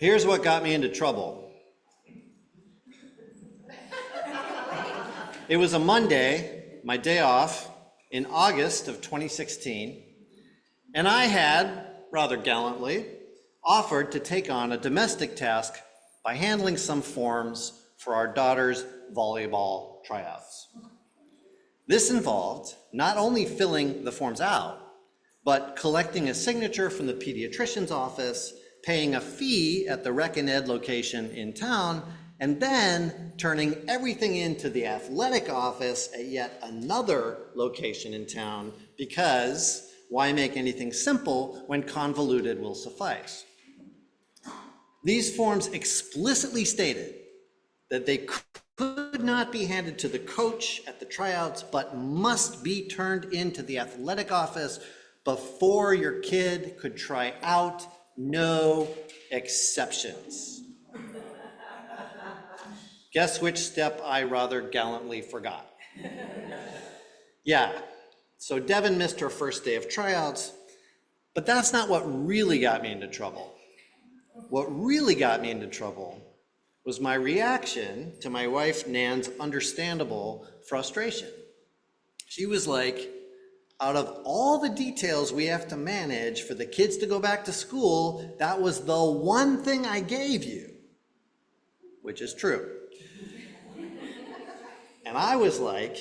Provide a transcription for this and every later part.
Here's what got me into trouble. It was a Monday, my day off, in August of 2016, and I had, rather gallantly, offered to take on a domestic task by handling some forms for our daughter's volleyball tryouts. This involved not only filling the forms out, but collecting a signature from the pediatrician's office, paying a fee at the Rec and Ed location in town, and then turning everything into the athletic office at yet another location in town, because why make anything simple when convoluted will suffice? These forms explicitly stated that they could not be handed to the coach at the tryouts, but must be turned into the athletic office before your kid could try out, no exceptions. Guess which step I rather gallantly forgot? Yeah, so Devin missed her first day of tryouts, but that's not what really got me into trouble. What really got me into trouble was my reaction to my wife Nan's understandable frustration. She was like, out of all the details we have to manage for the kids to go back to school, that was the one thing I gave you, which is true. And I was like,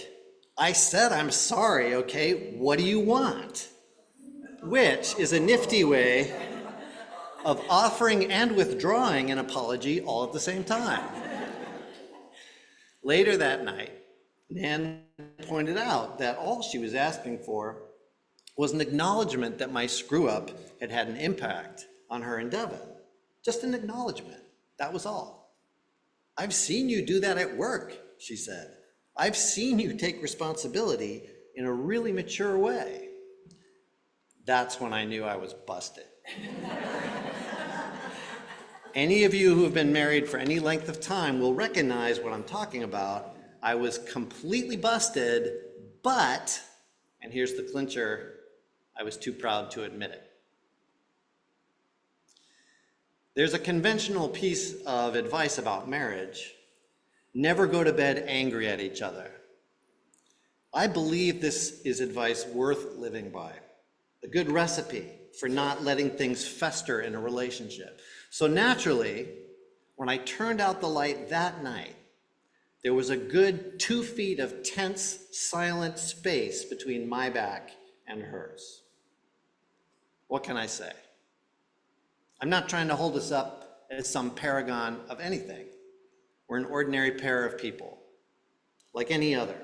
I said I'm sorry, okay, what do you want? Which is a nifty way of offering and withdrawing an apology all at the same time. Later that night, Nan pointed out that all she was asking for was an acknowledgement that my screw up had had an impact on her and Devin. Just an acknowledgement, that was all. I've seen you do that at work, she said. I've seen you take responsibility in a really mature way. That's when I knew I was busted. Any of you who have been married for any length of time will recognize what I'm talking about. I was completely busted, but, and here's the clincher, I was too proud to admit it. There's a conventional piece of advice about marriage: never go to bed angry at each other. I believe this is advice worth living by, a good recipe for not letting things fester in a relationship. So naturally, when I turned out the light that night, there was a good 2 feet of tense, silent space between my back and hers. What can I say? I'm not trying to hold us up as some paragon of anything. We're an ordinary pair of people, like any other,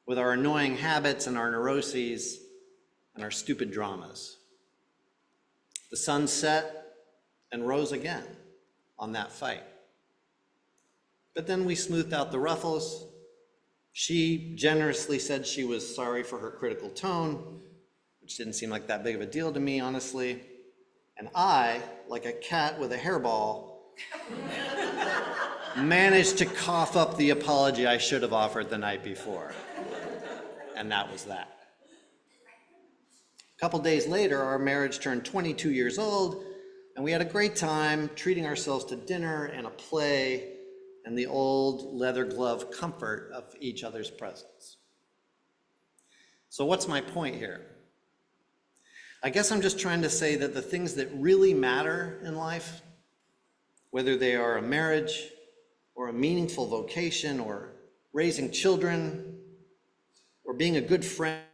with our annoying habits and our neuroses and our stupid dramas. The sun set and rose again on that fight. But then we smoothed out the ruffles. She generously said she was sorry for her critical tone, which didn't seem like that big of a deal to me, honestly. And I, like a cat with a hairball, managed to cough up the apology I should have offered the night before. And that was that. A couple days later, our marriage turned 22 years old, and we had a great time treating ourselves to dinner and a play and the old leather glove comfort of each other's presence. So what's my point here? I guess I'm just trying to say that the things that really matter in life, whether they are a marriage or a meaningful vocation or raising children or being a good friend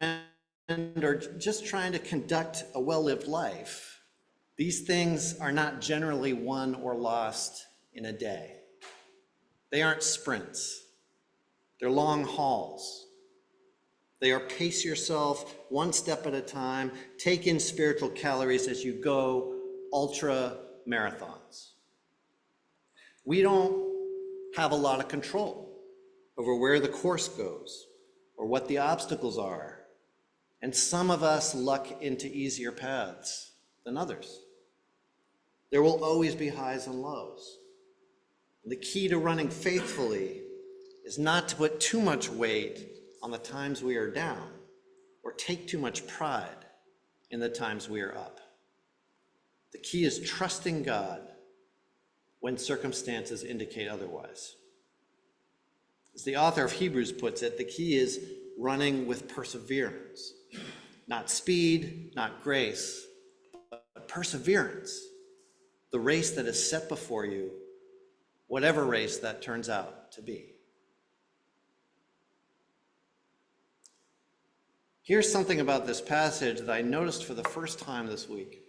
or just trying to conduct a well-lived life, these things are not generally won or lost in a day. They aren't sprints. They're long hauls. They are pace yourself one step at a time, take in spiritual calories as you go, ultra marathons. We don't have a lot of control over where the course goes or what the obstacles are. And some of us luck into easier paths than others. There will always be highs and lows. The key to running faithfully is not to put too much weight on the times we are down or take too much pride in the times we are up. The key is trusting God when circumstances indicate otherwise. As the author of Hebrews puts it, the key is running with perseverance. Not speed, not grace, but perseverance. The race that is set before you, whatever race that turns out to be. Here's something about this passage that I noticed for the first time this week.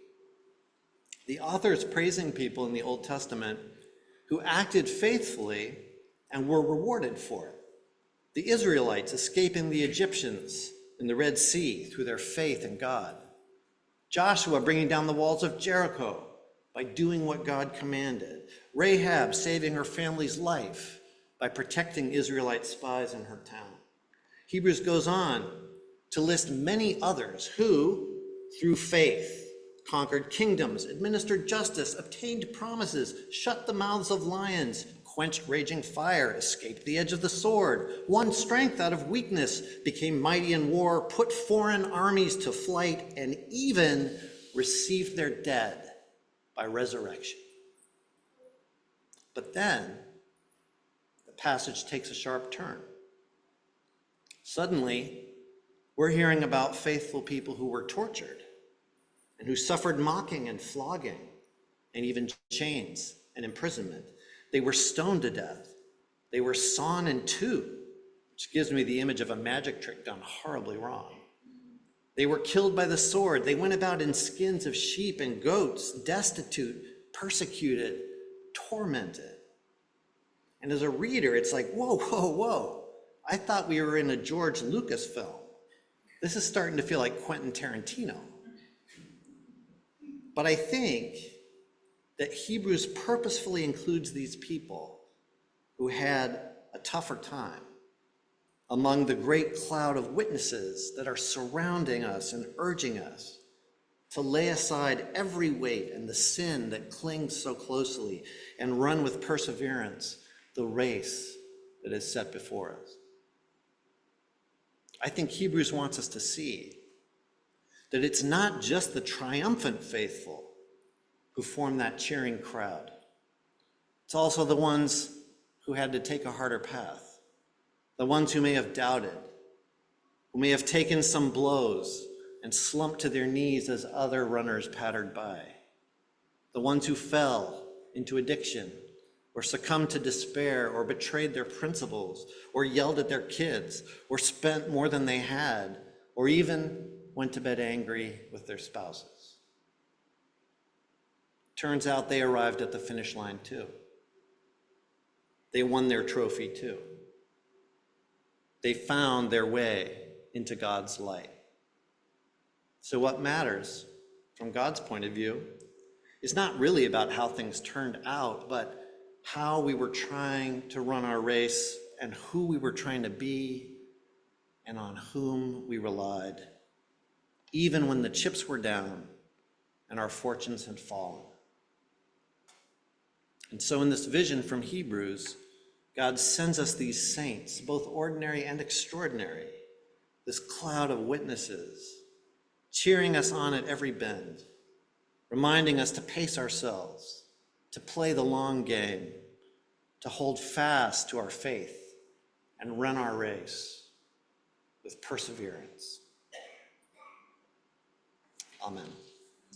The author is praising people in the Old Testament who acted faithfully and were rewarded for it. The Israelites escaping the Egyptians in the Red Sea through their faith in God. Joshua bringing down the walls of Jericho by doing what God commanded. Rahab saving her family's life by protecting Israelite spies in her town. Hebrews goes on to list many others who, through faith, conquered kingdoms, administered justice, obtained promises, shut the mouths of lions, quenched raging fire, escaped the edge of the sword, won strength out of weakness, became mighty in war, put foreign armies to flight, and even received their dead by resurrection. But then the passage takes a sharp turn. Suddenly, we're hearing about faithful people who were tortured and who suffered mocking and flogging and even chains and imprisonment. They were stoned to death. They were sawn in two, which gives me the image of a magic trick done horribly wrong. They were killed by the sword. They went about in skins of sheep and goats, destitute, persecuted, tormented. And as a reader, it's like, whoa, whoa, whoa. I thought we were in a George Lucas film. This is starting to feel like Quentin Tarantino. But I think that Hebrews purposefully includes these people who had a tougher time among the great cloud of witnesses that are surrounding us and urging us to lay aside every weight and the sin that clings so closely and run with perseverance the race that is set before us. I think Hebrews wants us to see that it's not just the triumphant faithful who form that cheering crowd. It's also the ones who had to take a harder path, the ones who may have doubted, who may have taken some blows and slumped to their knees as other runners pattered by, the ones who fell into addiction or succumbed to despair or betrayed their principles or yelled at their kids or spent more than they had or even went to bed angry with their spouses. Turns out they arrived at the finish line too. They won their trophy too. They found their way into God's light. So what matters from God's point of view is not really about how things turned out, but how we were trying to run our race and who we were trying to be and on whom we relied, even when the chips were down and our fortunes had fallen. And so in this vision from Hebrews, God sends us these saints, both ordinary and extraordinary, this cloud of witnesses, cheering us on at every bend, reminding us to pace ourselves, to play the long game, to hold fast to our faith and run our race with perseverance. Amen.